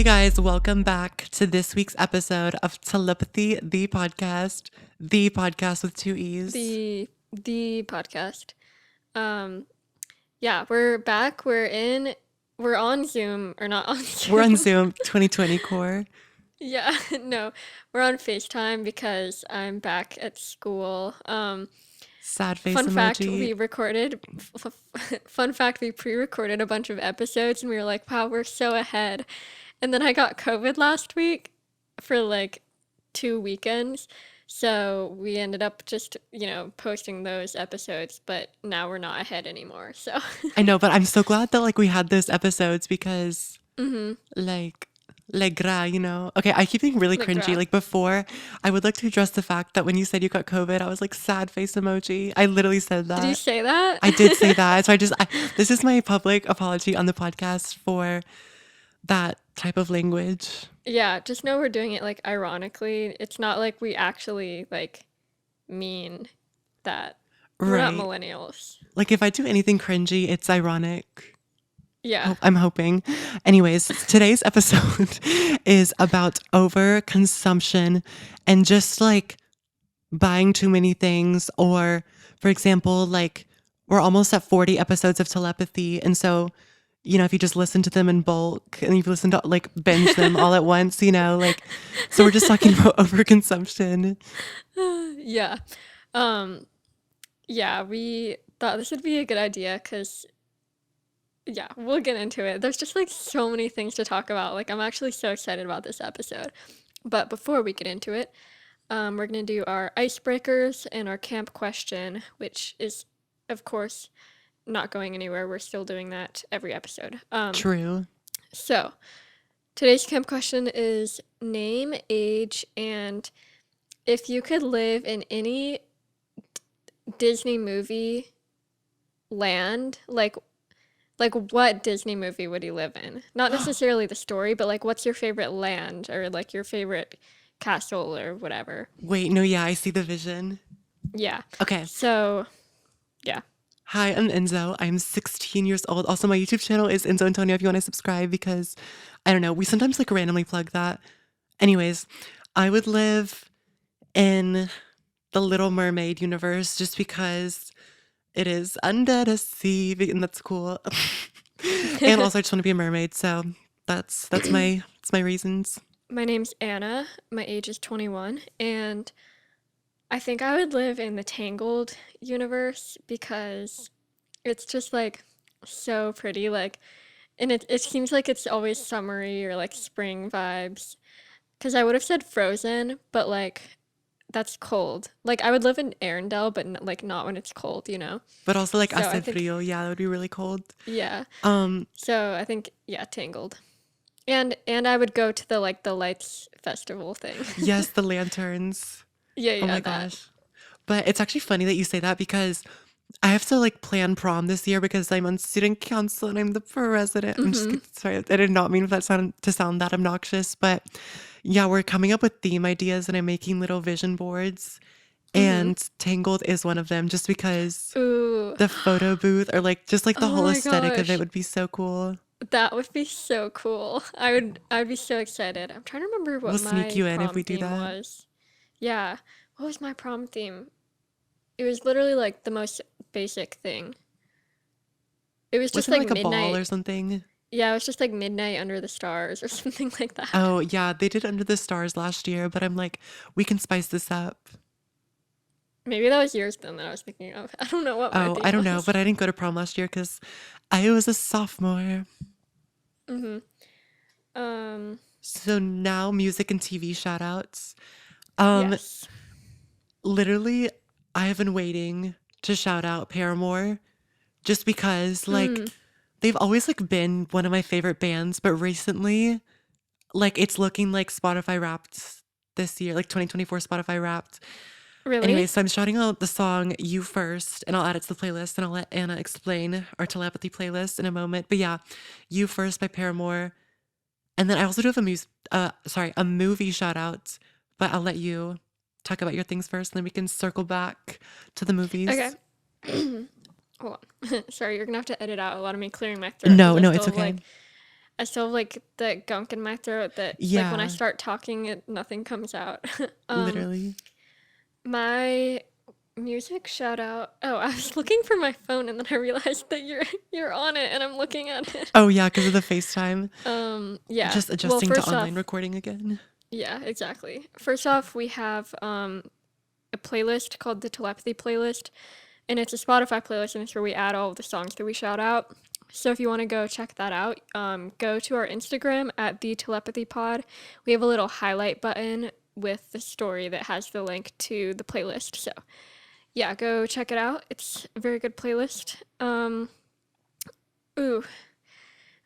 Hey guys, welcome back to this week's episode of Telepathy, the podcast with two E's. The podcast. Yeah, we're back. We're on Zoom or not on Zoom. We're on Zoom 2020 core. Yeah, no. We're on FaceTime because I'm back at school. Sad face Fun fact, emoji. fun fact, we pre-recorded a bunch of episodes and we were like, wow, we're so ahead. And then I got COVID last week for like 2 weekends. So we ended up just, posting those episodes, but now we're not ahead anymore. So, I know, but I'm so glad that we had those episodes because like gra, Okay, I keep being really like, cringy. Like before, I would like to address the fact that when you said you got COVID, I was like sad face emoji. I literally said that. did you say that? I did say that. So this is my public apology on the podcast for that type of language. Yeah, just know we're doing it like ironically. It's not like we actually like mean that. We're not Right. millennials. Like if I do anything cringy, it's ironic. Yeah. I'm hoping. Anyways, today's episode is about overconsumption and just like buying too many things. Or, for example, like we're almost at 40 episodes of Telepathy. And so, if you just listen to them in bulk and you've listened to like binge them all at once, so we're just talking about overconsumption. Yeah. Um, yeah, we thought this would be a good idea because, yeah, we'll get into it. There's just like so many things to talk about. Like, I'm actually so excited about this episode. But before we get into it, we're going to do our icebreakers and our camp question, which is, of course, not going anywhere. We're still doing that every episode. True. So, today's camp question is name, age, and if you could live in any Disney movie land, like what Disney movie would you live in? Not necessarily the story, but like what's your favorite land or like your favorite castle or whatever. Wait, no, yeah, I see the vision. Yeah. Okay. So, yeah. Hi, I'm Enzo. I'm 16 years old. Also, my YouTube channel is Enzo Antonio if you want to subscribe because, I don't know, we sometimes like randomly plug that. Anyways, I would live in the Little Mermaid universe just because it is under the sea and that's cool. And also I just want to be a mermaid, so that's my reasons. My name's Anna. My age is 21, and I think I would live in the Tangled universe because it's just like so pretty. Like, and it seems like it's always summery or like spring vibes. Because I would have said Frozen, but like that's cold. Like I would live in Arendelle, but like not when it's cold, you know? But also like So I hace think, frio, yeah, that would be really cold. yeah. Um, So I think, yeah, Tangled. And I would go to the like the lights festival thing. yes, the lanterns. Yeah, Oh yeah, my that. gosh. But it's actually funny that you say that because I have to like plan prom this year because I'm on student council and I'm the president. I'm just Mm-hmm. kidding. Sorry, I did not mean for that to sound that obnoxious, but yeah, we're coming up with theme ideas and I'm making little vision boards Mm-hmm. and Tangled is one of them just because Ooh. the photo booth or like just like the Oh whole my aesthetic of it gosh. would be so cool. That would be so cool. I would be so excited. I'm trying to remember We'll what sneak my you in if prom we do theme that. was. Yeah. What was my prom theme? It was literally like the most basic thing. It was just Wasn't it like like a ball or midnight. something? Yeah, it was just like midnight under the stars or something like that. Oh, yeah, they did Under the Stars last year, but I'm like, we can spice this up. Maybe that was yours then that I was thinking of. I don't know what my Oh, I theme don't know, was. but I didn't go to prom last year because I was a sophomore. Mm-hmm. Um, So now music and TV shout outs. Um, yes. Literally, I have been waiting to shout out Paramore just because like Mm, they've always like been one of my favorite bands, but recently, like it's looking like Spotify Wrapped this year, like 2024 Spotify Wrapped. Anyway, really? so I'm shouting out the song You First, and I'll add it to the playlist, and I'll let Anna explain our telepathy playlist in a moment. But yeah, You First by Paramore. And then I also do have a movie shout out, but I'll let you talk about your things first, and then we can circle back to the Okay. movies. Hold on. Sorry, you're gonna have to edit out a lot of me clearing my throat because No, I no, still it's have okay. like I still have, like, the gunk in my throat that, like, when I Yeah, start talking, nothing comes out. Um, literally. my music shout out. Oh, I was looking for my phone and then I realized that you're on it and I'm looking at it. Oh yeah, because of the FaceTime. Yeah. Just Well, adjusting to first online off, recording again. yeah, exactly. First off, we have a playlist called the Telepathy playlist, and it's a Spotify playlist, and it's where we add all of the songs that we shout out. So if you want to go check that out, go to our Instagram at the Telepathy Pod. We have a little highlight button with the story that has the link to the playlist. So yeah, go check it out. It's a very good playlist. Ooh,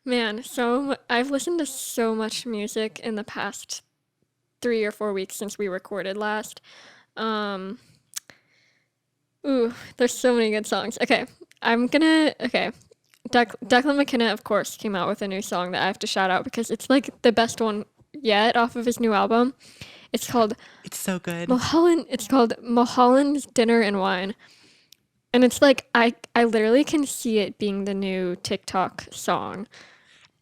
man, so I've listened to so much music in the past 3 or 4 weeks since we recorded last. Um, there's so many good songs. Okay, okay. Declan McKenna, of course, came out with a new song that I have to shout out because it's like the best one yet off of his new album. It's called It's so good. Mulholland. It's called Mulholland's Dinner and Wine, and it's like I literally can see it being the new TikTok song.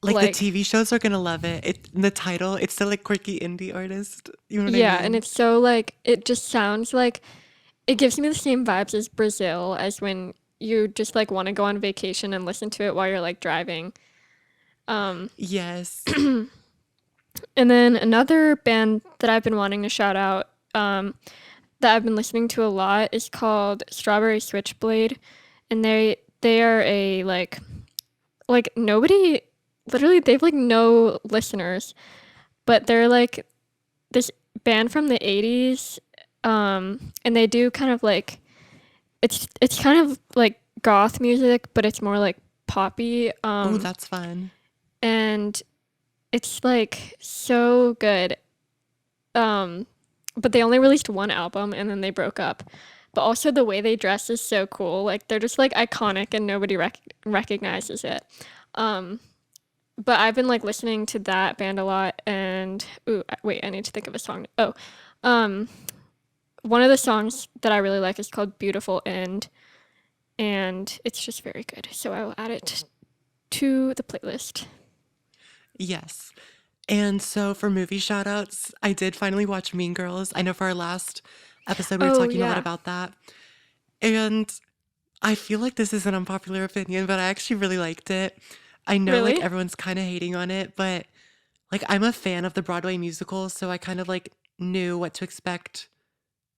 Like the Like, TV shows are gonna love it. The title, it's still like quirky indie artist. You know what I yeah, and mean? it's so like it just sounds like it gives me the same vibes as Brazil, as when you just like want to go on vacation and listen to it while you're like driving. Um, Yes. and then another band that I've been wanting to shout out, that I've been listening to a lot is called Strawberry Switchblade, and they are a like nobody, literally they've like no listeners, but they're like this band from the 80s, and they do kind of like it's kind of like goth music, but it's more like poppy. Oh, that's fun. And it's like so good. But they only released one album and then they broke up. But also the way they dress is so cool. Like they're just like iconic and nobody recognizes it. Um, but I've been like listening to that band a lot. And ooh, wait, I need to think of a song. Oh, um, one of the songs that I really like is called "Beautiful End," and it's just very good. So I will add it to the playlist. Yes. And so for movie shout outs, I did finally watch Mean Girls. I know for our last episode we were Oh talking a lot yeah, about that. And I feel like this is an unpopular opinion, but I actually really liked it. I know like really? everyone's kind of hating on it, but like I'm a fan of the Broadway musical, so I kind of like knew what to expect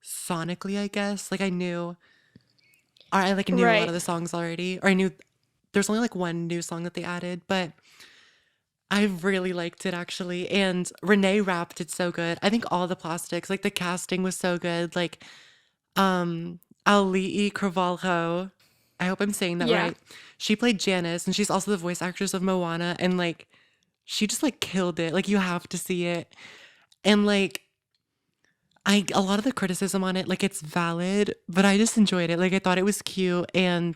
sonically, I guess. Like I knew or I like knew a lot of Right. the songs already, or I knew there's only like one new song that they added, but I really liked it actually. And Renee rapped it so good. I think all the plastics, like the casting was so good. Like Ali'i Cravalho, I hope I'm saying that Yeah. right. She played Janice and she's also the voice actress of Moana and like she just like killed it. Like you have to see it. And like I a lot of the criticism on it, like it's valid, but I just enjoyed it. Like I thought it was cute and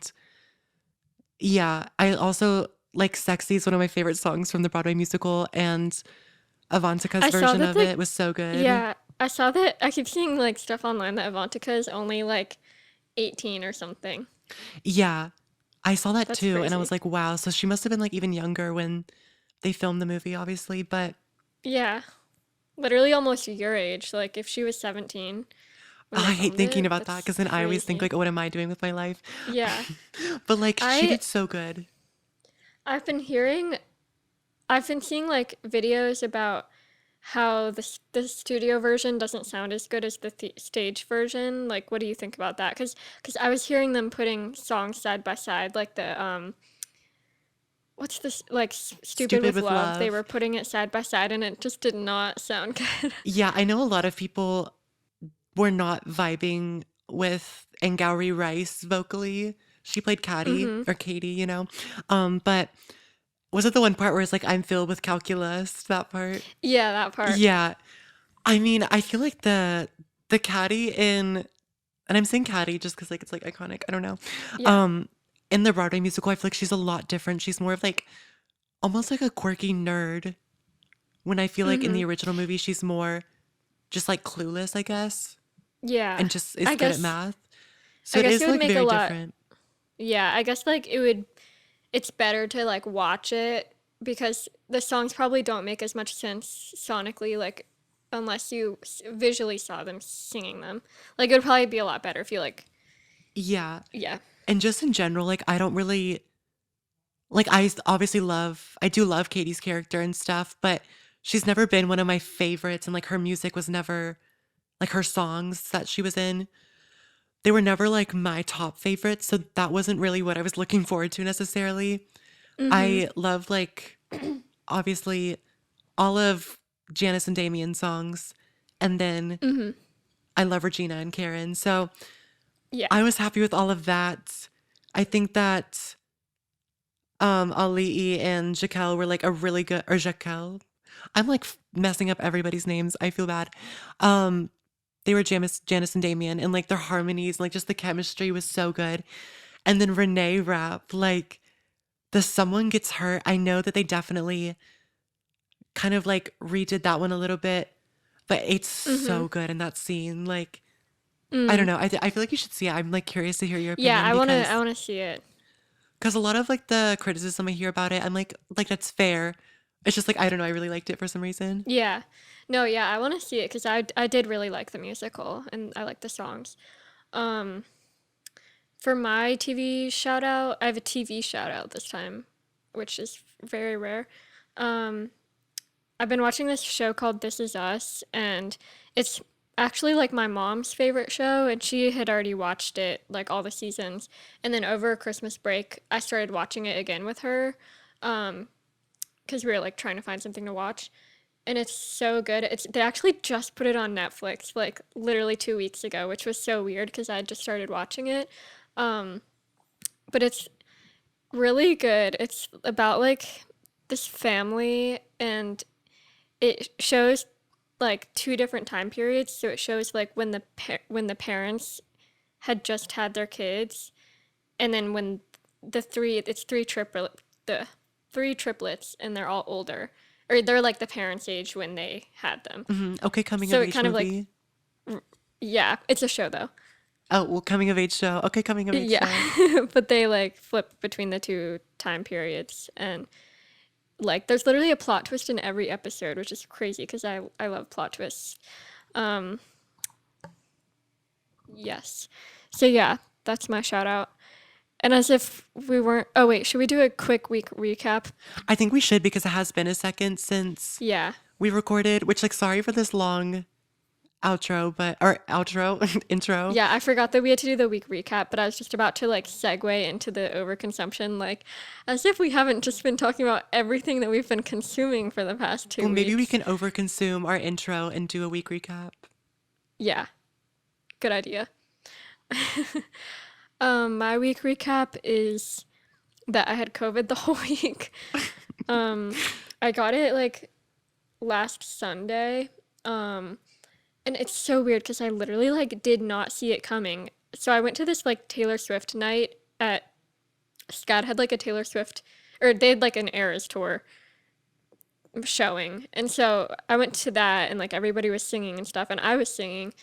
yeah, I also like Sexy is one of my favorite songs from the Broadway musical and Avantika's I saw version that of the it was so good. Yeah, I saw that. I keep seeing like stuff online that Avantika is only like 18 or something. Yeah, I saw that That's too and I was crazy. like, wow, so she must have been like even younger when they filmed the movie obviously, but Yeah, literally almost your age. Like if she was 17 when they I hate filmed thinking it, about that that's because then I always think crazy. like, oh, what am I doing with my life? Yeah. But like she I did so good. I've been hearing I've been seeing like videos about how the studio version doesn't sound as good as the stage version. Like what do you think about that? Cuz I was hearing them putting songs side by side like the what's this like Stupid Stupid with with Love. They love. were putting it side by side and it just did not sound good. Yeah, I know a lot of people were not vibing with Angauri Rice vocally. She played Caddy Mhm. or Katie, you know. But was it the one part where it's like I'm filled with calculus? That part? Yeah, that part. Yeah. I mean, I feel like the Caddy in and I'm saying Caddy just because like it's like iconic. I don't know. Yeah. Um, in the Broadway musical, I feel like she's a lot different. She's more of like almost like a quirky nerd. When I feel like in the Mhm. original movie, she's more just like clueless, I guess, Yeah. and just is I good at guess math. So I it guess it is would like make a very lot. different. Yeah, I guess like it's better to like watch it because the songs probably don't make as much sense sonically, like unless you visually saw them singing them. Like it would probably be a lot better if you like, Yeah. yeah. And just in general, like I don't really like obviously I do love Katie's character and stuff, but she's never been one of my favorites and like her music was never like her songs that she was in. They were never like my top favorites, so that wasn't really what I was looking forward to necessarily. Mm-hmm. I love like obviously all of Janice and Damien's songs, and then Mm-hmm. I love Regina and Karen. So Yeah. I was happy with all of that. I think that Ali and Jaquel were like a really good or Jaquel. I'm like messing up everybody's names. I feel bad. Um they were Janice and Damien and like their harmonies, like just the chemistry was so good. And then Renee rap, like the someone gets hurt. I know that they definitely kind of like redid that one a little bit, but it's Mm-hmm. so good in that scene. Like I don't Mm. know. I feel like you should see it. I'm like curious to hear your Yeah, opinion I because wanna see it. a lot of like the criticism I hear about it, I'm like that's fair. It's just like I don't know. I really liked it for some reason. Yeah. No, yeah, I wanna see it because I did really like the musical and I like the songs. Um, for my TV shout out, I have a TV shout out this time, which is very rare. Um, I've been watching this show called This Is Us, and it's actually like my mom's favorite show, and she had already watched it, like all the seasons. And then over Christmas break, I started watching it again with her, because we were like trying to find something to watch. And it's so good. They actually just put it on Netflix like literally 2 weeks ago, which was so weird because I had just started watching it. But it's really good. It's about like this family, and it shows like two different time periods. So it shows like when when the parents had just had their kids, and then when it's the three triplets, and they're all older, or they're like the parents' age when they had them. Okay, coming So of it age kind of like, movie. yeah, it's a show though. Oh, well, coming of age show. Okay, coming of age Yeah, show. but they like flip between the two time periods, and like there's literally a plot twist in every episode, which is crazy because I love plot twists. Um, yes. So yeah, that's my shout out. And as if we weren't, oh wait, should we do a quick week recap? I think we should because it has been a second since Yeah. we recorded. Which like sorry for this long outro, but or outro intro. Yeah, I forgot that we had to do the week recap, but I was just about to like segue into the overconsumption, like as if we haven't just been talking about everything that we've been consuming for the past two Well, maybe we weeks. can overconsume our intro and do a week recap. Yeah, good idea. My week recap is that I had COVID the whole week. I got it like last Sunday. And it's so weird because I literally like did not see it coming. So I went to this like Taylor Swift night at SCAD had like a Taylor Swift, or they had like an Eras tour showing. And so I went to that, and like everybody was singing and stuff, and I was singing,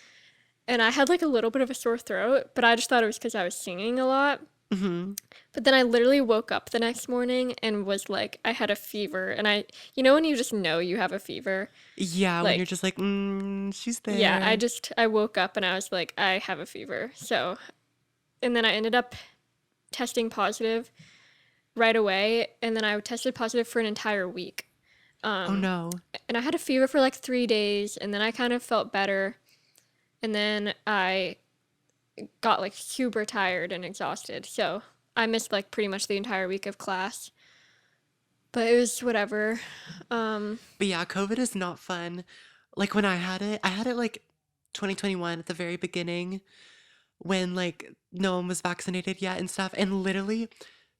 and I had like a little bit of a sore throat, but I just thought it was because I was singing a lot. Hmm. But then I literally woke up the next morning and was like, I had a fever. And you know, when you just know you have a fever? Yeah, when you're Like, just like, she's yeah, there. I woke up and I was like, I have a fever. So, and then I ended up testing positive right away. And then I tested positive for an entire week. Oh no. And I had a fever for like 3 days. And then I kind of felt better. And then I got like super tired and exhausted. So I missed like pretty much the entire week of class. But it was whatever. Um, But yeah, COVID is not fun. Like when I had it like 2021 at the very beginning when like no one was vaccinated yet and stuff. And literally,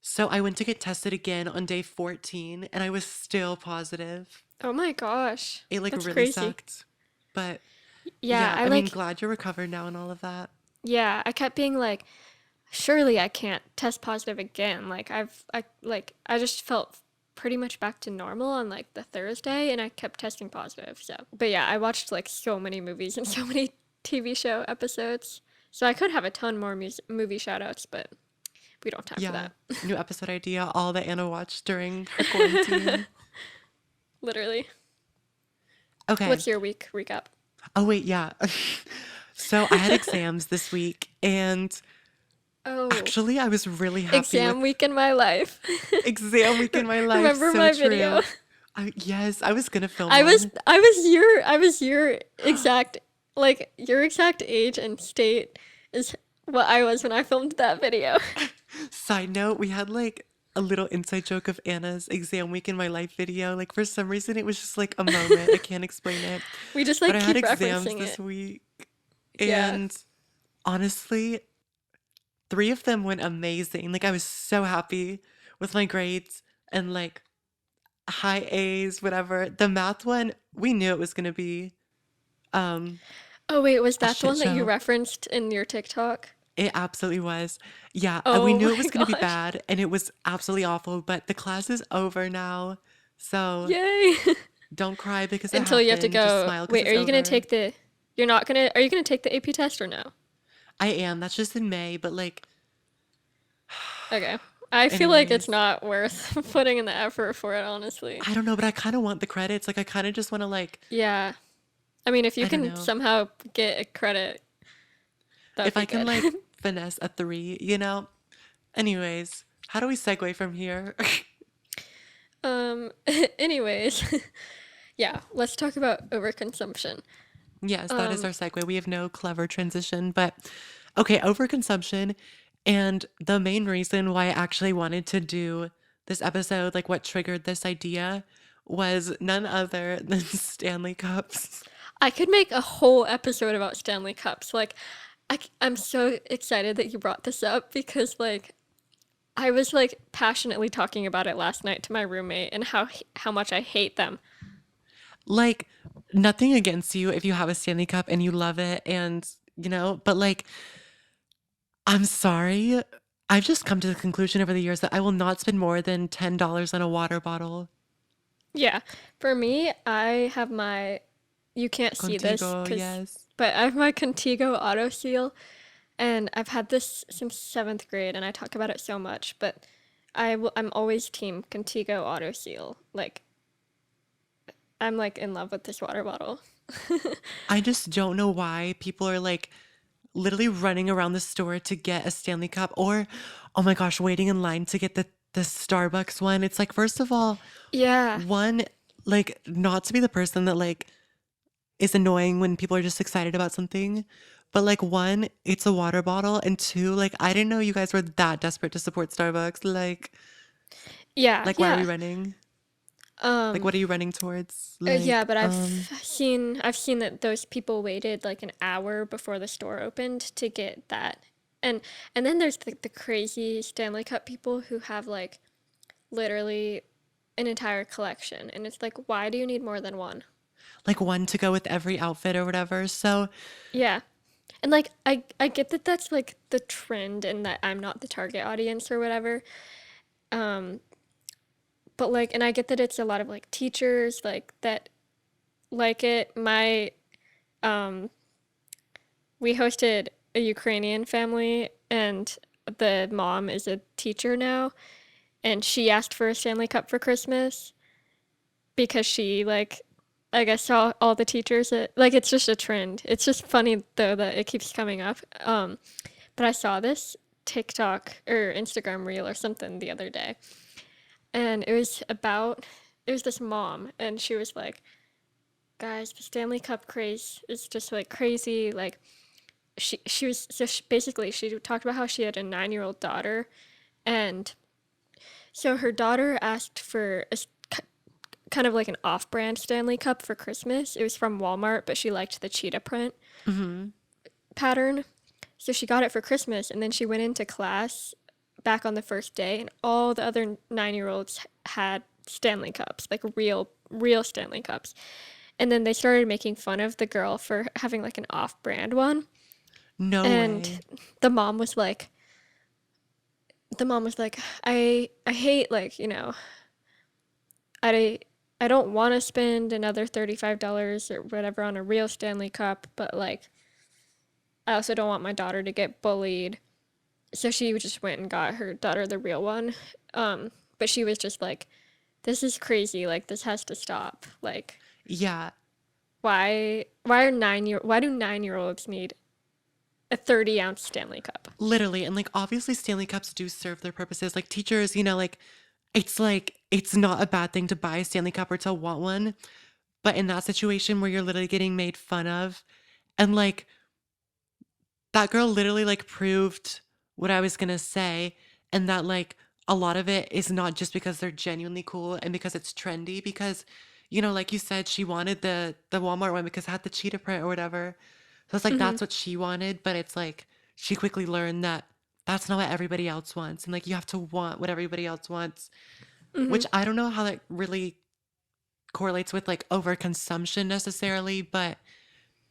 so I went to get tested again on day 14 and I was still positive. oh my gosh. It like That's really crazy. sucked. But Yeah, yeah, I I mean, like, glad you're recovered now and all of that. yeah, I kept being like, surely I can't test positive again. Like I just felt pretty much back to normal on like the Thursday, and I kept testing positive. So, but yeah, I watched like so many movies and so many TV show episodes. So I could have a ton more movie shout outs, but we don't have time for Yeah. that. New episode idea, all that Anna watched during her quarantine. Literally. Okay. What's your week recap? Oh, wait, yeah. So I had exams this week, and Oh, actually, I was really happy with exam week in my life. exam week in my life. Remember So my video? true. Yes, I was gonna film I was one. I was your I was your exact like your exact age and state is what I was when I filmed that video. Side note, we had like a little inside joke of Anna's exam week in my life video. Like for some reason, it was just like a moment. I can't explain it. We just But like I had keep exams referencing this it. week, Yeah. and honestly, three of them went amazing. Like I was so happy with my grades and like high A's, whatever. The math one, we knew it was gonna be um Oh wait, was a that the shit one that you show. referenced in your TikTok? It absolutely was. Yeah, we Oh knew it my was gonna be gosh. bad and it was absolutely awful, but the class is over now. So Yay. don't cry because it Until you have to happened. Just go. smile because Wait, are it's you gonna over. take the you're not gonna are you gonna take the AP test or no? I am. That's just in May, but like Okay. I feel like it's anyways, not worth putting in the effort for it, honestly. I don't know, but I kind of want the credits. Like I kind of just want to like Yeah. I mean, if you I don't can know. somehow get a credit, that'd If be I can good. like finesse a 3, you know? Anyways, how do we segue from here? Um, anyways, yeah, let's talk about overconsumption. Yes, that is Um, our segue. We have no clever transition, but okay, overconsumption. And the main reason why I actually wanted to do this episode, like what triggered this idea, was none other than Stanley Cups. I could make a whole episode about Stanley Cups. Like, I'm so excited that you brought this up because, like, I was like passionately talking about it last night to my roommate and how much I hate them. Like, nothing against you if you have a Stanley Cup and you love it and, you know, but like, I'm sorry. I've just come to the conclusion over the years that I will not spend more than $10 on a water bottle. Yeah, for me, I have you can't see this Contigo, because, yes. but I have my Contigo auto seal. And I've had this since seventh grade, and I talk about it so much, but I'm always team Contigo Auto Seal. Like, I'm like in love with this water bottle. I just don't know why people are like literally running around the store to get a Stanley Cup or, oh my gosh, waiting in line to get the Starbucks one. It's like, first of all, Yeah. one, like, not to be the person that like is annoying when people are just excited about something. But like one, it's a water bottle, and two, like I didn't know you guys were that desperate to support Starbucks. Yeah, why are we yeah. running? Like Um, what are you running towards? yeah, but I've seen that those people waited like an hour before the store opened to get that. And and then there's the crazy Stanley Cup people who have like literally an entire collection, and it's like, why do you need more than one? Like one to go with every outfit or whatever. So Yeah. And like I get that that's like the trend and that I'm not the target audience or whatever. Um but like and I get that it's a lot of like teachers like that like it. My um we hosted a Ukrainian family and the mom is a teacher now and she asked for a Stanley Cup for Christmas because she like I guess saw all the teachers like it's just a trend. It's just funny though that it keeps coming up. But I saw this TikTok or Instagram reel or something the other day, and it was this mom, and she was like, "Guys, the Stanley Cup craze is just like crazy." Like she was so basically she talked about how she had a 9-year-old daughter, and so her daughter asked for kind of like an off-brand Stanley Cup for Christmas. It was from Walmart, but she liked the cheetah print mhm. pattern. So she got it for Christmas, and then she went into class back on the first day, and all the other 9-year-olds had Stanley Cups, like real Stanley Cups. And then they started making fun of the girl for having like an off-brand one. No And way. the mom was like, I hate like, I I don't want to spend another $35 or whatever on a real Stanley Cup, but like I also don't want my daughter to get bullied. So she just went and got her daughter the real one. But she was just like, this is crazy. Like, this has to stop. Like, Yeah, why do 9-year olds need a 30-ounce Stanley Cup? literally. And like obviously Stanley Cups do serve their purposes. like teachers, like it's not a bad thing to buy a Stanley Cup or to want one, but in that situation where you're literally getting made fun of, and like that girl literally like proved what I was gonna say, and that like a lot of it is not just because they're genuinely cool and because it's trendy, because like you said, she wanted the Walmart one because it had the cheetah print or whatever. So it's like Mm-hmm. that's what she wanted, but it's like she quickly learned that that's not what everybody else wants, and like you have to want what everybody else wants, Mm-hmm. which I don't know how that really correlates with like overconsumption necessarily, but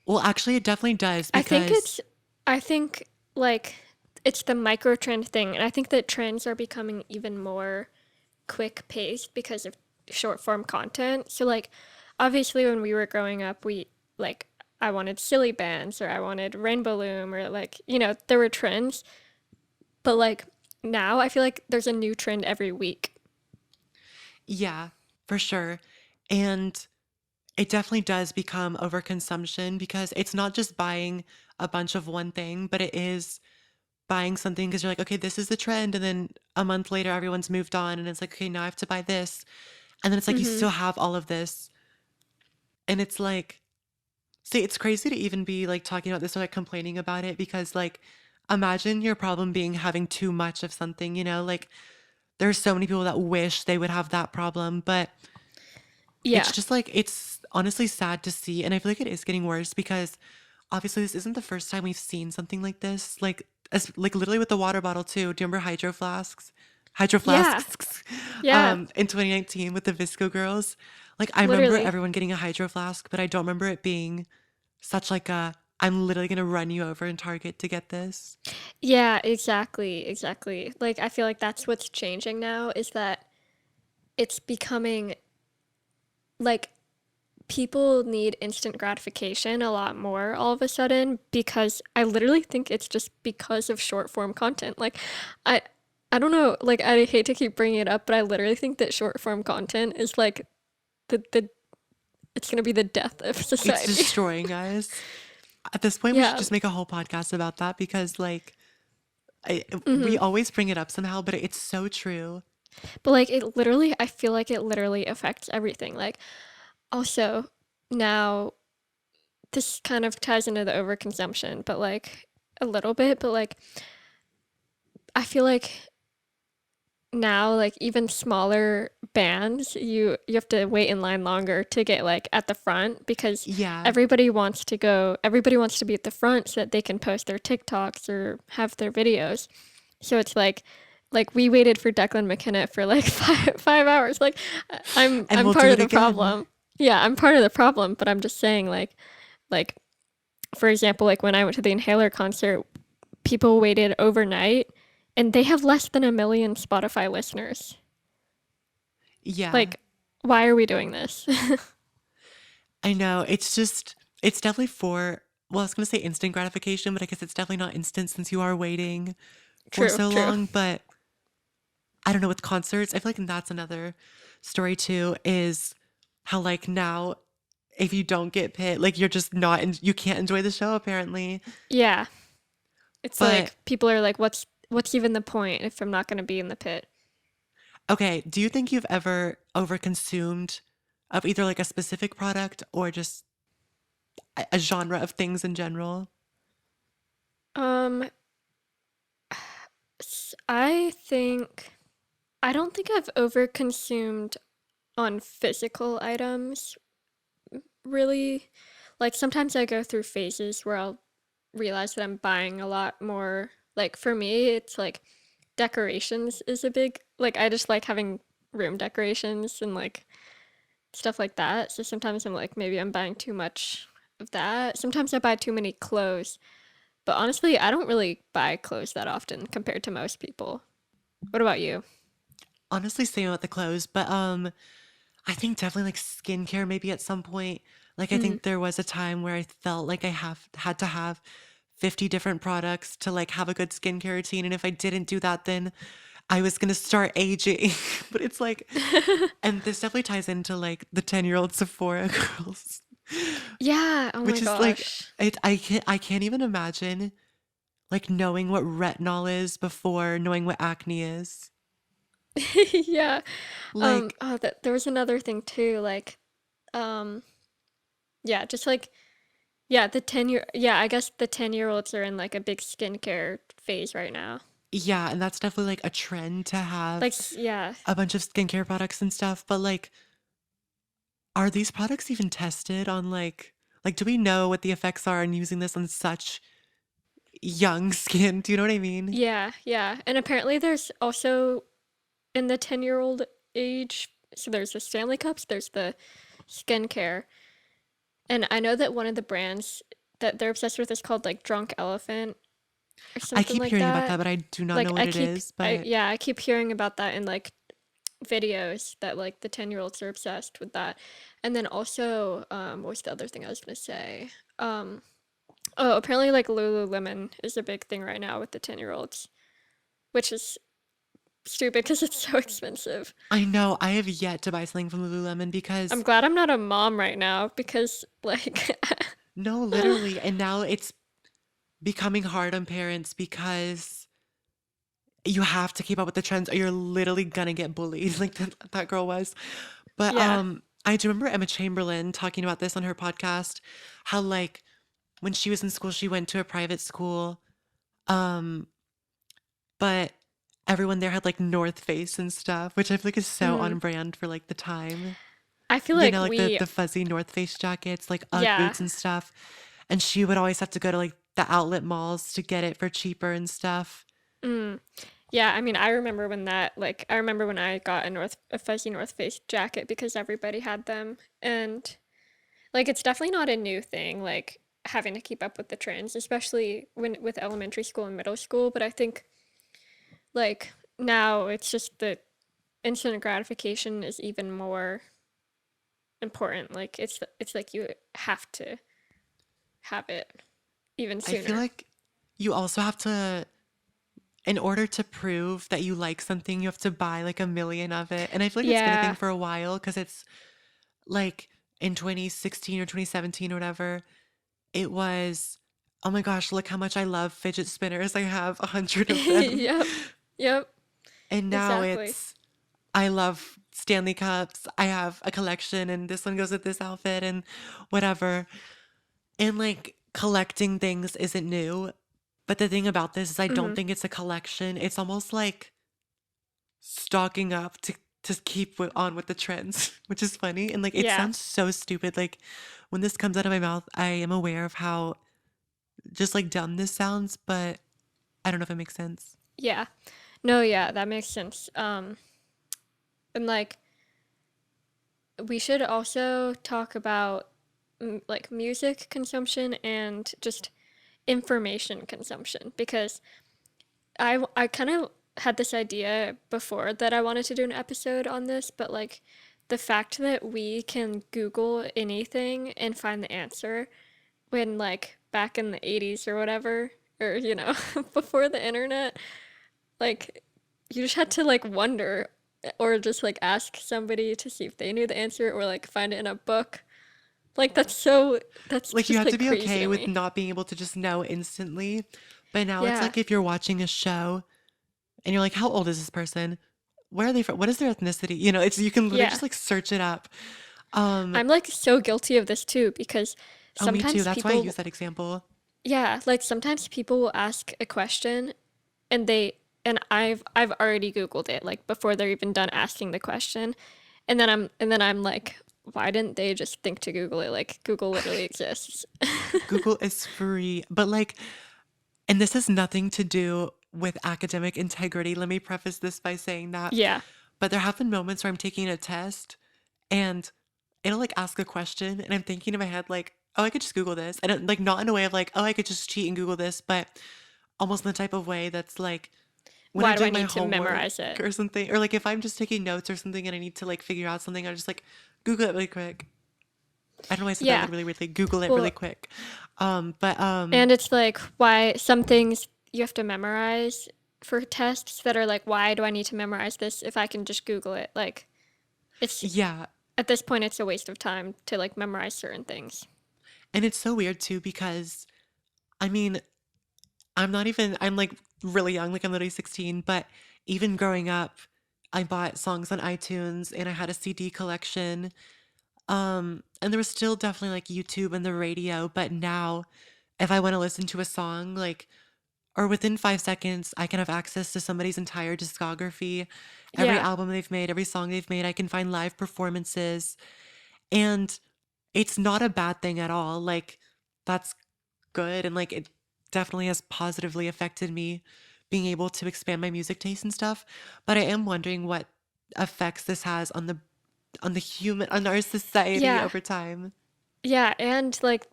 well, actually, it definitely does I think because I think like it's the micro trend thing, and I think that trends are becoming even more quick paced because of short form content. So like obviously when we were growing up, we like I wanted silly bands or I wanted rainbow loom or like, there were trends, but like now I feel like there's a new trend every week. yeah, for sure. And it definitely does become overconsumption because it's not just buying a bunch of one thing, but it is buying something because you're like, okay, this is the trend. And then a month later, everyone's moved on. And it's like, okay, now I have to buy this. And then it's like, you Mhm. still have all of this. And it's like, see, it's crazy to even be like talking about this or like complaining about it because, like, imagine your problem being having too much of something, Like, there's so many people that wish they would have that problem, but it's Yeah. just like it's honestly sad to see, and I feel like it is getting worse because obviously this isn't the first time we've seen something like this. Like literally with the water bottle too. Do you remember hydro flasks? Hydro Yeah. flasks Yeah. in 2019 with the Visco girls. Like I remember Literally. everyone getting a hydro flask, but I don't remember it being such like a I'm literally gonna run you over in Target to get this. Yeah, exactly. Exactly. Like I feel like that's what's changing now is that it's becoming like people need instant gratification a lot more all of a sudden because I literally think it's just because of short form content. Like I I don't know, like I hate to keep bringing it up, but I literally think that short form content is like the it's going to be the death of It's society. destroying us. At this point, we should Yeah. just make a whole podcast about that because like we Mhm. always bring it up somehow, but it's so true. But like it literally I feel like it literally affects everything. Like also now this kind of ties into the overconsumption, but like a little bit, but like I feel like now like even smaller bands you have to wait in line longer to get like at the front because Yeah. everybody wants to be at the front so that they can post their TikToks or have their videos. So it's like we waited for Declan McKenna for like five hours. Like And I'm we'll do part of it the again. problem. Yeah, I'm part of the problem, but I'm just saying like for example, like when I went to the Inhaler concert, people waited overnight and they have less than 1 million Spotify listeners. Yeah. Like, why are we doing this? I know. It's definitely for, well, I was going to say instant gratification, but I guess it's definitely not instant since you are waiting for True, so true. long. But I don't know, with concerts, I feel like that's another story too, is how like now, if you don't get pit, like you're just not, you can't enjoy the show apparently. Yeah, it's But like people are like, what's even the point if I'm not going to be in the pit? okay, do you think you've ever overconsumed of either like a specific product or just a genre of things in general? Um, I think I don't think I've overconsumed on physical items really. Like sometimes I go through phases where I'll realize that I'm buying a lot more. Like for me, it's like decorations is a big like I just like having room decorations and like stuff like that. So sometimes I'm like maybe I'm buying too much of that. Sometimes I buy too many clothes. But honestly, I don't really buy clothes that often compared to most people. What about you? Honestly, same about the clothes, but I think definitely like skincare maybe at some point. Like I Mm. think there was a time where I felt like I have had to have 50 different products to like have a good skincare routine. And if I didn't do that, then I was going to start aging. But it's like, and this definitely ties into like the 10-year-old Sephora girls, Yeah, oh my which is like, gosh. I can't even imagine like knowing what retinol is before knowing what acne is. Yeah. Like, Oh, there was another thing too, like, um, yeah, just like, yeah, yeah, I guess the 10-year-olds are in like a big skincare phase right now. yeah, and that's definitely like a trend to Like, have yeah. a bunch of skincare products and stuff. But like, are these products even tested on like do we know what the effects are on using this on such young skin? Do you know what I mean? Yeah, yeah. And apparently there's also in the 10-year-old age, so there's the Stanley Cups, there's the skincare. And I know that one of the brands that they're obsessed with is called like Drunk Elephant or I something keep like hearing about that. that, but I do not know Like what it is. But I keep hearing about that in like videos that like the 10-year-olds are obsessed with that. And then also, what was the other thing I was gonna say? Um, oh, apparently like Lululemon is a big thing right now with the 10-year-olds, which is stupid because it's so expensive. I know I have yet to buy something from Lululemon I'm because glad I'm not a mom right now because like no, literally, and now it's becoming hard on parents because you have to keep up with the trends or you're literally gonna get bullied like that girl was. But yeah. I do remember Emma Chamberlain talking about this on her podcast, how like when she was in school, she went to a private school, um, but everyone there had like North Face and stuff, which I feel like is so Mm. on brand for like the time. I feel You like know, like the we the fuzzy North Face jackets, like Ugg yeah. boots and stuff. And she would always have to go to like the outlet malls to get it for cheaper and stuff. Mm. Yeah, I mean, I remember when that like I remember when I got a fuzzy North Face jacket because everybody had them and like it's definitely not a new thing like having to keep up with the trends, especially when with elementary school and middle school, but I think like now it's just that instant gratification is even more important. Like it's like you have to have it even I feel sooner. like you also have to, in order to prove that you like something, you have to buy like a million of it. And I feel like it's been a thing Yeah. for a while because it's like in 2016 or 2017 or whatever, it was, oh my gosh, look how much I love fidget spinners. I have 100 of them. Yep. Yep. And now Exactly. it's, I love Stanley Cups. I have a collection and this one goes with this outfit and whatever. And like collecting things isn't new. But the thing about this is I don't Hmm. think it's a collection. It's almost like stocking up to keep on with the trends, which is funny. And like it Yeah. sounds so stupid. Like when this comes out of my mouth, I am aware of how just like dumb this sounds, but I don't know if it makes sense. Yeah. No, yeah, that makes sense. And like we should also talk about like music consumption and just information consumption because I kind of had this idea before that I wanted to do an episode on this, but like the fact that we can Google anything and find the answer when like back in the 80s or whatever, or you know, before the internet, like you just had to like wonder or just like ask somebody to see if they knew the answer or like find it in a book. Like that's Like you just have to like be crazy okay to with me. not being able to just know instantly. But now it's Yeah. like if you're watching a show and you're like, how old is this person? Where are they from? What is their ethnicity? You know, it's you can literally Yeah. just like search it up. Um, I'm like so guilty of this too because oh, me too. sometimes That's why I use people that example. yeah, like sometimes people will ask a question and I've already Googled it like before they're even done asking the question. And then I'm like, why didn't they just think to Google it? Like Google literally exists. Google is free, but like, and this has nothing to do with academic integrity. Let me preface this by saying that. Yeah. But there have been moments where I'm taking a test and it'll like ask a question and I'm thinking in my head, like, oh, I could just Google this. I don't like not in a way of like, oh, I could just cheat and Google this, but almost in the type of way that's like when I'm Why do I doing my need to homework memorize it? or something, or like if I'm just taking notes or something and I need to like figure out something, I just like Google it really quick. I don't know why I said that Yeah. like really weirdly. Google it really Well, quick. But and it's like why some things you have to memorize for tests that are like, why do I need to memorize this if I can just Google it? Like, it's yeah, at this point, it's a waste of time to like memorize certain things. and it's so weird too because I mean, I'm like really young, like I'm literally 16, but even growing up, I bought songs on iTunes and I had a CD collection. And there was still definitely like YouTube and the radio, but now if I want to listen to a song, like, or within 5 seconds, I can have access to somebody's entire discography, every Yeah. album they've made, every song they've made. I can find live performances, and it's not a bad thing at all. Like, that's good. And like, it definitely has positively affected me being able to expand my music taste and stuff. But I am wondering what effects this has on the human, on our society Yeah. over time. Yeah. And like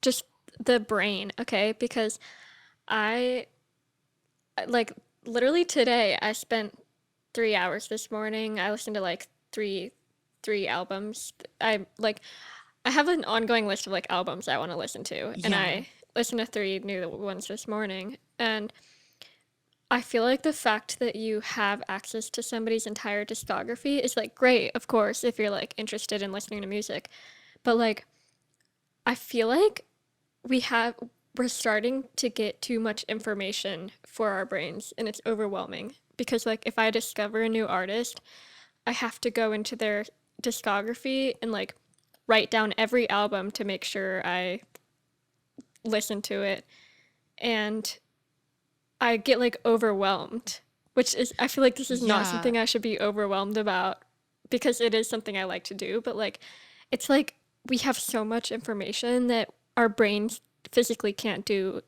just the brain, okay? Because I, like, literally today, I spent 3 hours this morning. I listened to like three albums. I have an ongoing list of like albums I want to listen to, and Yeah. I listened to three new ones this morning. And I feel like the fact that you have access to somebody's entire discography is like great, of course, if you're like interested in listening to music. But like, I feel like we have we're starting to get too much information for our brains, and it's overwhelming because like if I discover a new artist, I have to go into their discography and like write down every album to make sure I listen to it, and I get like overwhelmed, which is I feel like this is not Yeah. something I should be overwhelmed about because it is something I like to do, but like it's like we have so much information that our brains physically can't do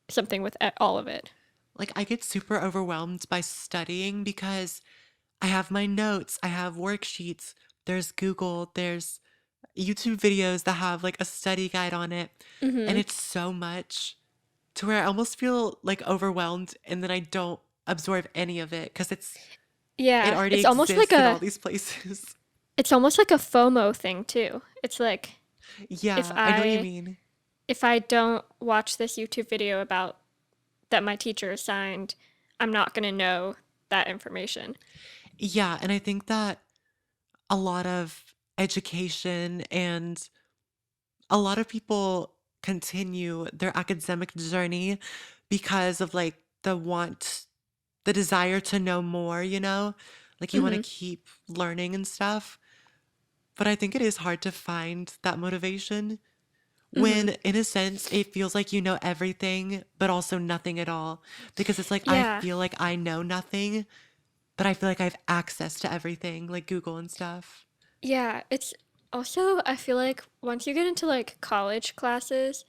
something with all of it. Like I get super overwhelmed by studying because I have my notes, I have worksheets, there's Google, there's YouTube videos that have like a study guide on it. And Mhm. it's so much to where I almost feel like overwhelmed and then I don't absorb any of it because it Yeah, already exists in all these places. it's almost like a FOMO thing too. It's like if Yeah, I know what you I mean. if I don't watch this YouTube video about that my teacher assigned, I'm not going to know that information. Yeah, and I think that a lot of education and a lot of people continue their academic journey because of like the desire to know more, you know? Like you want to Mhm. keep learning and stuff. But I think it is hard to find that motivation when, Mhm. in a sense, it feels like you know everything, but also nothing at all. Because it's like I Yeah. feel like I know nothing, but I feel like I have access to everything, like Google and stuff. Yeah, it's also I feel like once you get into like college classes,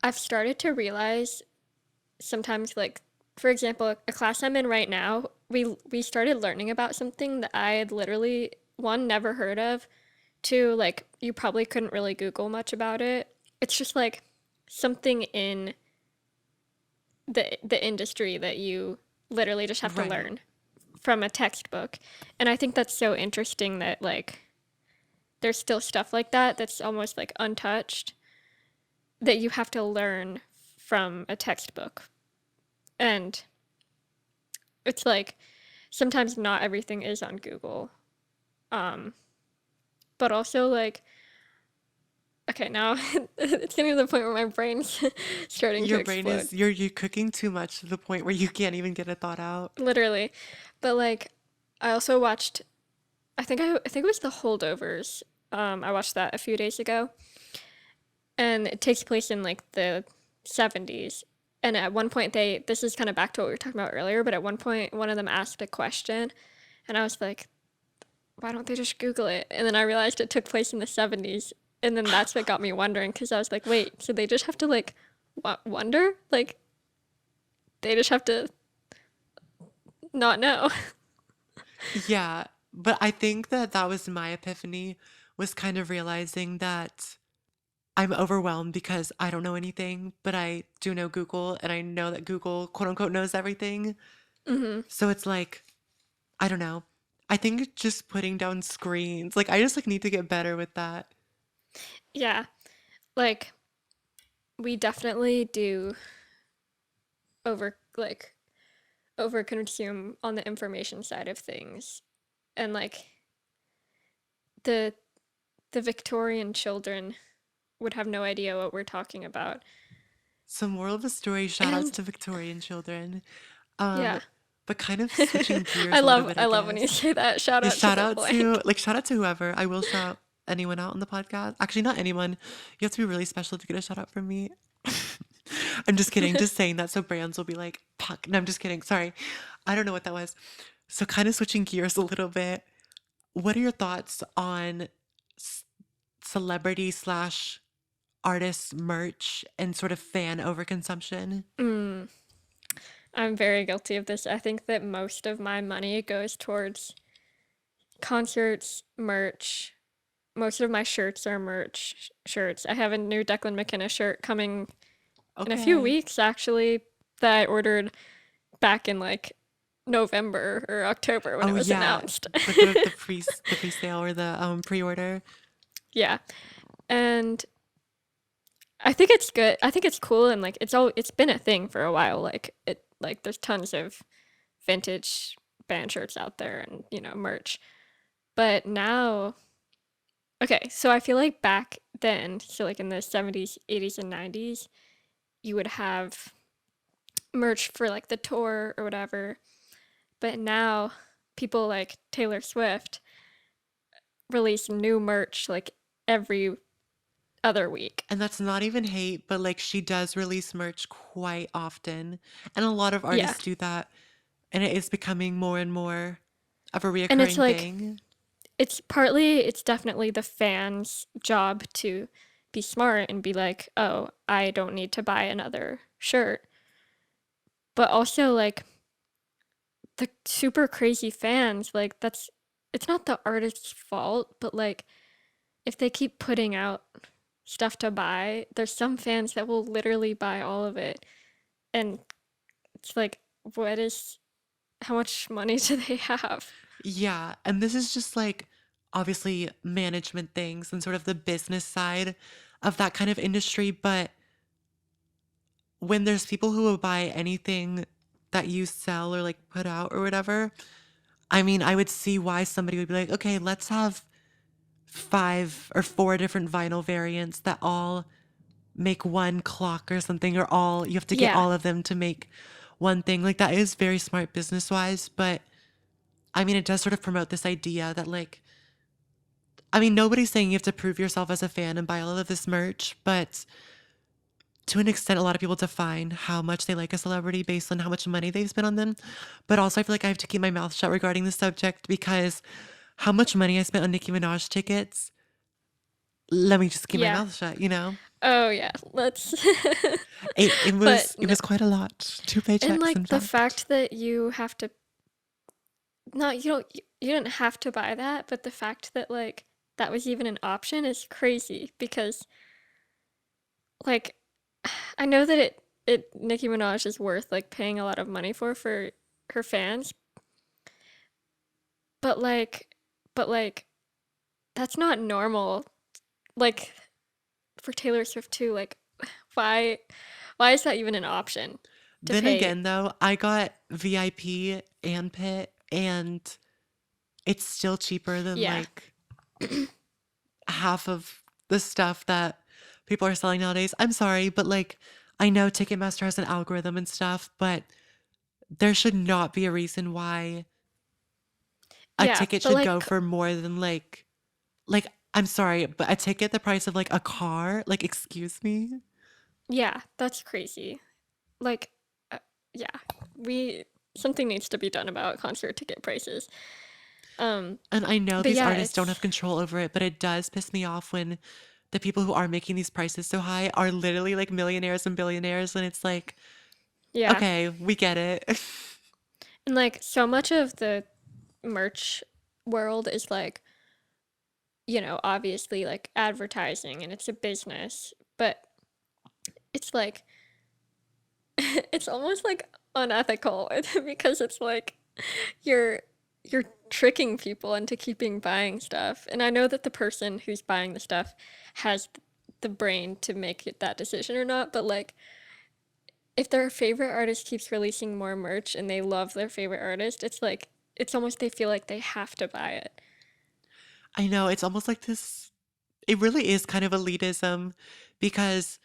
I've started to realize sometimes like for example, a class I'm in right now, we started learning about something that I had literally one never heard of, two like you probably couldn't really Google much about it. It's just like something in the industry that you literally just have to Right. learn from a textbook. And I think that's so interesting that like there's still stuff like that that's almost like untouched that you have to learn from a textbook. And it's like sometimes not everything is on Google. Um, but also like okay, now it's getting to the point where my brain's starting to Your brain explode. is you're cooking too much to the point where you can't even get a thought out. Literally. But like I also watched I think it was The Holdovers. I watched that a few days ago, and it takes place in like the 70s. And at one point, this is kind of back to what we were talking about earlier, but at one point, one of them asked a question, and I was like, why don't they just Google it? And then I realized it took place in the 70s. And then that's what got me wondering, because I was like, wait, so they just have to like wonder? Like, they just have to not know. Yeah, but I think that that was my epiphany was kind of realizing that I'm overwhelmed because I don't know anything, but I do know Google and I know that Google quote unquote knows everything. Hmm. So it's like, I don't know. I think just putting down screens, like I just like need to get better with that. Yeah, like we definitely do like overconsume on the information side of things. And like the the Victorian children would have no idea what we're talking about. So, moral of the story, shout outs And to Victorian children. Um, yeah. but kind of switching gears a little bit, I I love when you guess. say that. Shout Yeah, out to the blank. shout out to whoever. I will shout anyone out on the podcast. Actually, not anyone. You have to be really special to get a shout out from me. I'm just kidding. Just saying that so brands will be like, fuck. No, I'm just kidding. Sorry. I don't know what that was. So, kind of switching gears a little bit. What are your thoughts on s- celebrity slash artist merch and sort of fan overconsumption? Mm, I'm very guilty of this. I think that most of my money goes towards concerts, merch. Most of my shirts are merch shirts. I have a new Declan McKenna shirt coming in a few Okay. weeks actually that I ordered back in like November or October when it Oh was yeah, announced. like the pre-sale or the pre-order. Yeah. And I think it's good. I think it's cool and like it's been a thing for a while. Like there's tons of vintage band shirts out there and, merch. But now, okay, so I feel like back then, so like in the 70s, 80s and 90s, you would have merch for like the tour or whatever. But now people like Taylor Swift release new merch like every other week. And that's not even hate, but like she does release merch quite often. And a lot of Yeah. artists do that. And it is becoming more and more of a And it's reoccurring like thing. it's definitely the fans' job to be smart and be like, "Oh, I don't need to buy another shirt." But also like the super crazy fans, like it's not the artist's fault, but like if they keep putting out stuff to buy, there's some fans that will literally buy all of it. And it's like, what is, how much money do they have? Yeah. And this is just like obviously management things and sort of the business side of that kind of industry. But when there's people who will buy anything that you sell or like put out or whatever, I mean, I would see why somebody would be like, okay, let's have five or four different vinyl variants that all make one clock or something, or all you have to get Yeah. all of them to make one thing. Like that is very smart business wise, but I mean, it does sort of promote this idea that like, I mean, nobody's saying you have to prove yourself as a fan and buy all of this merch, but to an extent, a lot of people define how much they like a celebrity based on how much money they've spent on them. But also, I feel like I have to keep my mouth shut regarding this subject because how much money I spent on Nicki Minaj tickets, let me just keep my Yeah. mouth shut, you know? Oh yeah. Let's but It no. was quite a lot. Two And paychecks, in like the fact. fact that you have to no, you didn't have to buy that, but the fact that like that was even an option is crazy because like I know that it Nicki Minaj is worth like paying a lot of money for her fans, but like that's not normal. Like for Taylor Swift too, like why why is that even an option to Then pay? again, though, I got VIP and pit, and it's still cheaper than Yeah. like half of the stuff that people are selling nowadays. I'm sorry, but like, I know Ticketmaster has an algorithm and stuff, but there should not be a reason why a Yeah, ticket but should go like for more than like I'm sorry, but a ticket the price of like a car? Like, excuse me? yeah, that's crazy. Like uh, yeah, we something needs to be done about concert ticket prices. Um And I know but these yeah, artists don't it's have control over it, but it does piss me off when the people who are making these prices so high are literally like millionaires and billionaires. And it's like, yeah. okay, we get it. And like so much of the merch world is like, obviously like advertising and it's a business, but it's like it's almost like unethical because it's like you're you're tricking people into keeping buying stuff. And I know that the person who's buying the stuff has the brain to make that decision or not, but like if their favorite artist keeps releasing more merch and they love their favorite artist, it's like it's almost they feel like they have to buy it. I know it's almost like this. It really is kind of elitism because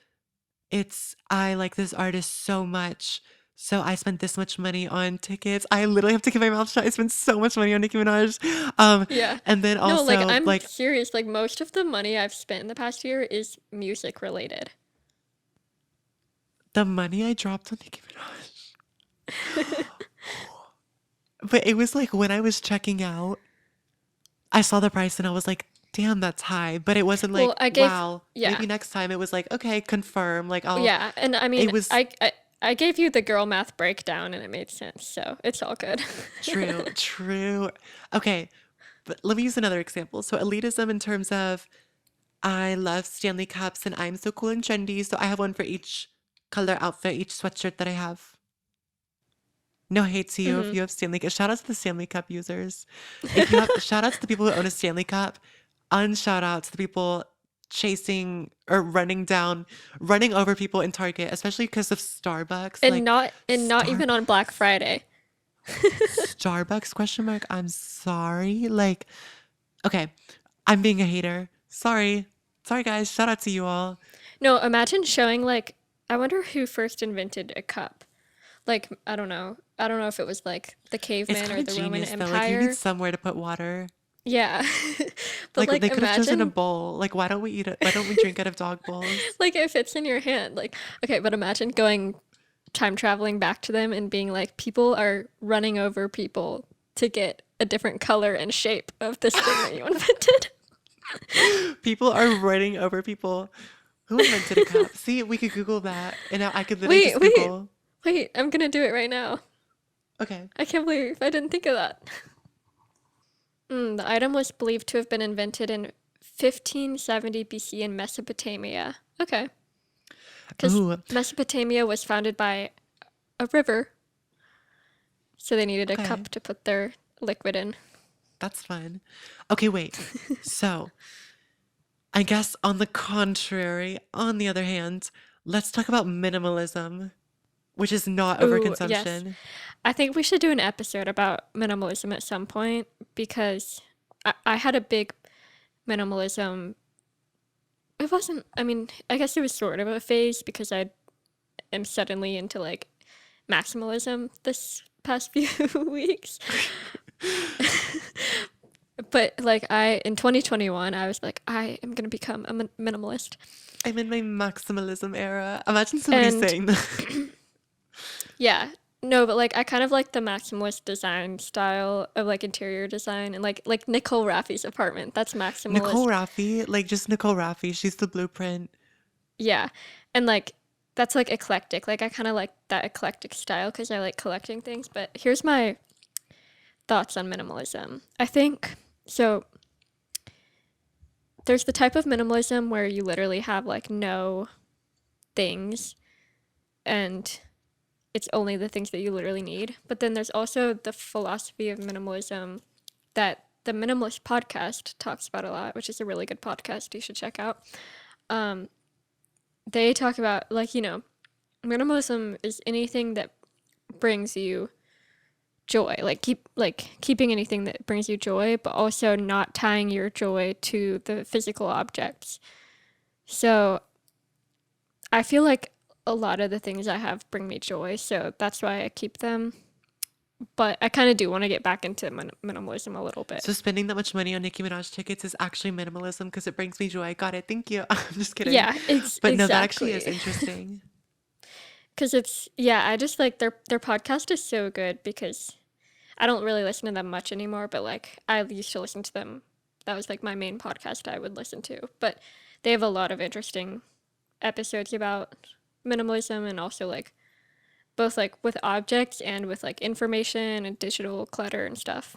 I like this artist so much. So I spent this much money on tickets. I literally have to keep my mouth shut. I spent so much money on Nicki Minaj. Um, Yeah. and then No, like also I'm like serious, like most of the money I've spent in the past year is music related. the money I dropped on Nicki Minaj. But it was like when I was checking out, I saw the price and I was like, damn, that's high. But it wasn't Well, like, I gave wow, yeah. maybe next time. It was like, okay, confirm. Like Yeah, and I it mean, was I gave you the girl math breakdown and it made sense, so it's all good. true, true. Okay, but let me use another example. So elitism in terms of I love Stanley Cups and I'm so cool and trendy. So I have one for each color outfit, each sweatshirt that I have. No hate to you if Mhm. you have Stanley Cup. Shout out to the Stanley Cup users. If you have, shout out to the people who own a Stanley Cup. Unshout out to the people chasing or running over people in Target, especially because of Starbucks. Like, And not Star even on Black Friday. Starbucks question mark. I'm sorry. Like, okay, I'm being a hater. Sorry. Sorry guys. Shout out to you all. No, imagine showing like I wonder who first invented a cup. Like, I don't know. I don't know if it was like the It's caveman kind or of the Roman genius though. Like you need Empire. somewhere to put water. Yeah. But Like like they could have chosen a imagine bowl. Like why don't we eat it? Why don't we drink out of dog bowls? like it fits in your hand. Like, okay, but imagine going time traveling back to them and being like, people are running over people to get a different color and shape of this thing that you invented. People are running over people. Who invented a cup? See, we could Google that, and now I could literally Wait, just wait, Google. wait, I'm gonna do it right now. Okay. I can't believe I didn't think of that. The item was believed to have been invented in 1570 BC in Mesopotamia. Okay. Because Ooh. Mesopotamia was founded by a river, so they needed a Okay. cup to put their liquid in. That's fun. Okay, wait. So, I guess on the contrary, on the other hand, let's talk about minimalism, which is not Ooh, yes. overconsumption. I think we should do an episode about minimalism at some point because I had a big minimalism. It wasn't, I mean, I guess it was sort of a phase because I am suddenly into like maximalism this past few weeks. But like in 2021, I was like, I am gonna become a minimalist. I'm in my maximalism era. Imagine somebody And saying that. yeah, no, but like I kind of like the maximalist design style of like interior design and like Nicole Raffi's apartment. That's Nicole maximalist. Raffi, like just Nicole Raffi, she's the blueprint. Yeah. And like that's like eclectic. Like I kind of like that eclectic style because I like collecting things. But here's my thoughts on minimalism. I think so. There's the type of minimalism where you literally have like no things and it's only the things that you literally need. But then there's also the philosophy of minimalism that the Minimalist podcast talks about a lot, which is a really good podcast you should check out. Um, they talk about like, minimalism is anything that brings you joy. Like keeping anything that brings you joy, but also not tying your joy to the physical objects. So I feel like a lot of the things I have bring me joy, so that's why I keep them. But I kind of do want to get back into minimalism a little bit. So spending that much money on Nicki Minaj tickets is actually minimalism because it brings me joy. Got it. Thank you. I'm just kidding. Yeah, But no, that actually is exactly. interesting. Because it's yeah, I just like their podcast is so good because I don't really listen to them much anymore, but like I used to listen to them. That was like my main podcast I would listen to. But they have a lot of interesting episodes about minimalism and also like both like with objects and with like information and digital clutter and stuff.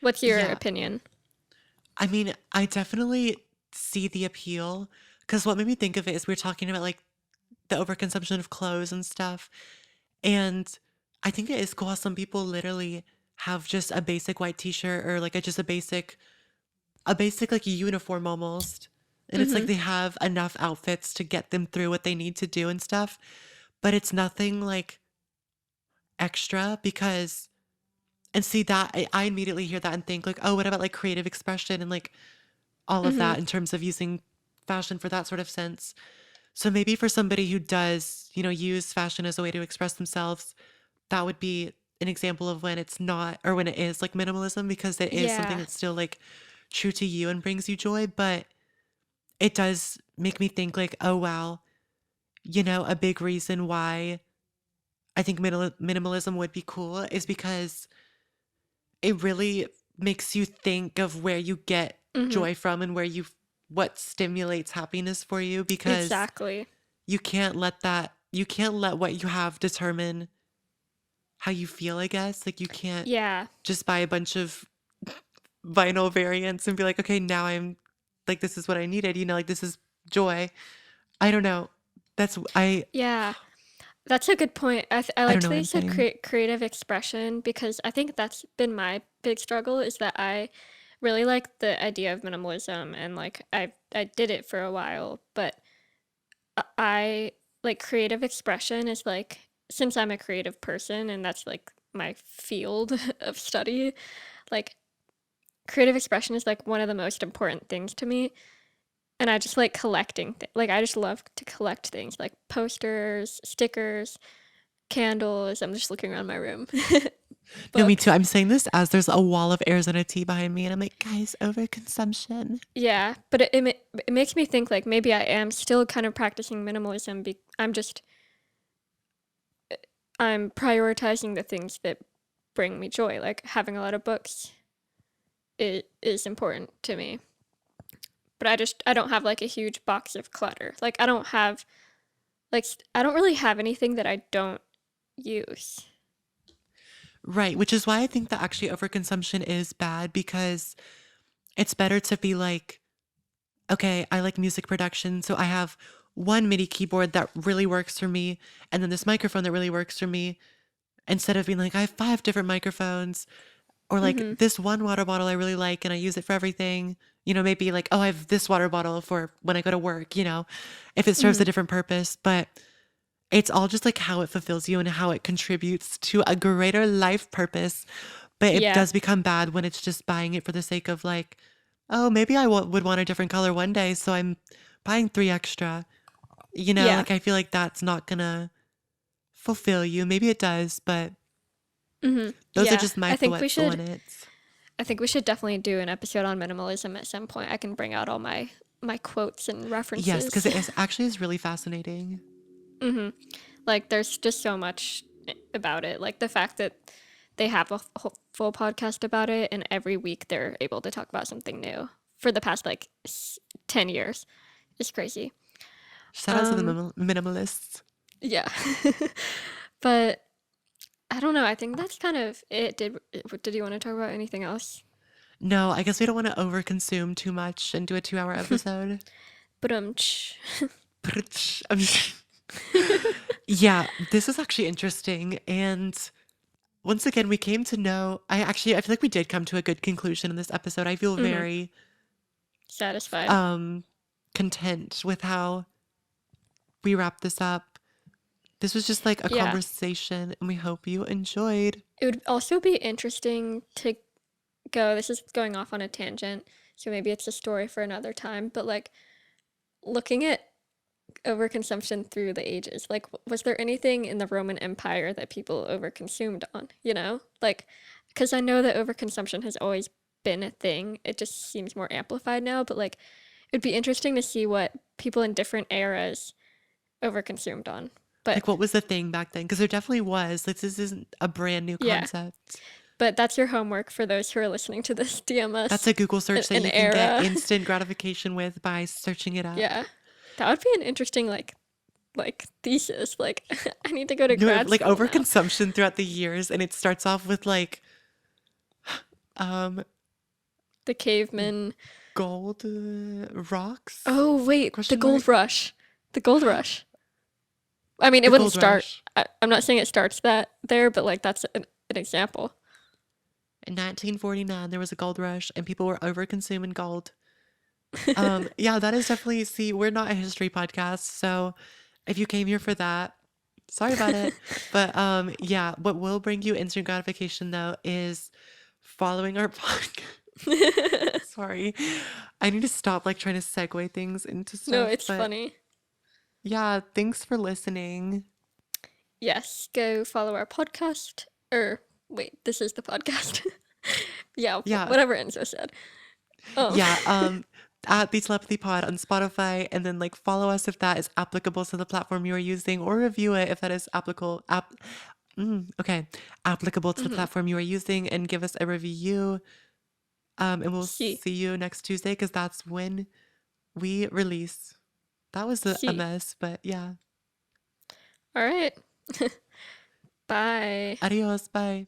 What's your Yeah. opinion? I mean, I definitely see the appeal because what made me think of it is we were talking about like the overconsumption of clothes and stuff. And I think it is cool how some people literally have just a basic white t-shirt or like a basic like uniform almost. And it's like Mhm. they have enough outfits to get them through what they need to do and stuff, but it's nothing like extra because and see that I immediately hear that and think like, oh, what about like creative expression and like all of Mhm. that in terms of using fashion for that sort of sense. So maybe for somebody who does, use fashion as a way to express themselves, that would be an example of when it's not or when it is like minimalism because it is something Yeah. that's still like true to you and brings you joy, but it does make me think like, oh wow, a big reason why I think minimalism would be cool is because it really makes you think of where you get Mhm. joy from and what stimulates happiness for you because Exactly. you can't let what you have determine how you feel, I guess. Like you can't Yeah. just buy a bunch of vinyl variants and be like, okay, now I'm like this is what I needed, like this is joy. I don't know. That's Yeah. That's a good point. I I don't liked know that what you I'm said saying. creative expression because I think that's been my big struggle is that I really like the idea of minimalism and like I did it for a while, but I like creative expression is like since I'm a creative person and that's like my field of study, like creative expression is like one of the most important things to me. And I just like collecting like I just love to collect things like posters, stickers, candles. I'm just looking around my room. No, me too. Books. I'm saying this as there's a wall of Arizona tea behind me, and I'm like, guys, overconsumption. Yeah, but it makes me think like maybe I am still kind of practicing minimalism. I'm prioritizing the things that bring me joy. Like having a lot of books is important to me. But I don't have like a huge box of clutter. Like I don't really have anything that I don't use. Right, which is why I think that actually overconsumption is bad because it's better to be like, okay, I like music production, so I have one MIDI keyboard that really works for me, and then this microphone that really works for me, instead of being like, I have five different microphones, or like Mhm. this one water bottle I really like and I use it for everything. Maybe like, oh, I have this water bottle for when I go to work, if it serves a Mhm. different purpose. But it's all just like how it fulfills you and how it contributes to a greater life purpose. But it Yeah. does become bad when it's just buying it for the sake of like, oh, maybe would want a different color one day. So I'm buying three extra. Yeah. Like I feel like that's not gonna fulfill you. Maybe it does, but Mhm. those are Yeah. just my thoughts on it. I think we should definitely do an episode on minimalism at some point. I can bring out all my quotes and Yes, because references. it is actually is really fascinating. Mhm. Like there's just so much about it. Like the fact that they have a full podcast about it and every week they're able to talk about something new for the past like 10 years. It's crazy. Shout out to the Um minimalists. yeah. But I don't know. I think that's kind of it. Did you want to talk about anything else? No, I guess we don't want to overconsume too much and do a 2 hour episode. But I'm just- yeah, this is actually interesting. And once again, we came to know, I feel like we did come to a good conclusion in this episode. I feel mhm. very Satisfied. um content with how we wrap this up. This was just like a Yeah. conversation, and we hope you enjoyed. It would also be interesting to go. This is going off on a tangent, so maybe it's a story for another time. But like looking at overconsumption through the ages, like was there anything in the Roman Empire that people overconsumed on? Like because I know that overconsumption has always been a thing. It just seems more amplified now. But like it'd be interesting to see what people in different eras overconsumed on. But Like, what was the thing back then? Because there definitely was. Like, this isn't a brand new yeah, concept. but that's your homework for those who are listening to this. DM That's us a Google search that an you can get era. instant gratification with by searching it up. Yeah. That would be an interesting like thesis. Like I need to go to No, grad like school now. overconsumption throughout the years, and it starts off with like um The caveman. gold rocks? Oh wait, the Question mark. gold rush. The gold rush. I mean, it The wouldn't gold start. rush. I'm not saying it starts that there, but like that's an example. In 1949, there was a gold rush and people were over consuming gold. Yeah, that is definitely, see, we're not a history podcast, so if you came here for that, sorry about it. But yeah, what will bring you instant gratification though is following our podcast. Sorry. I need to stop like trying to segue things into No, stuff, it's but funny. yeah, thanks for listening. Yes, go follow our podcast. Or wait, this is the podcast. Yeah, Yeah, whatever Enzo said. Um, yeah, at the Telepathy Pod on Spotify, and then like follow us if that is applicable to the platform you are using, or review it if that is okay, applicable to the mhm. platform you are using, and give us a review. And we'll See, see you next Tuesday because that's when we release. That was a see. mess, but yeah. All right. Bye. Adios, bye.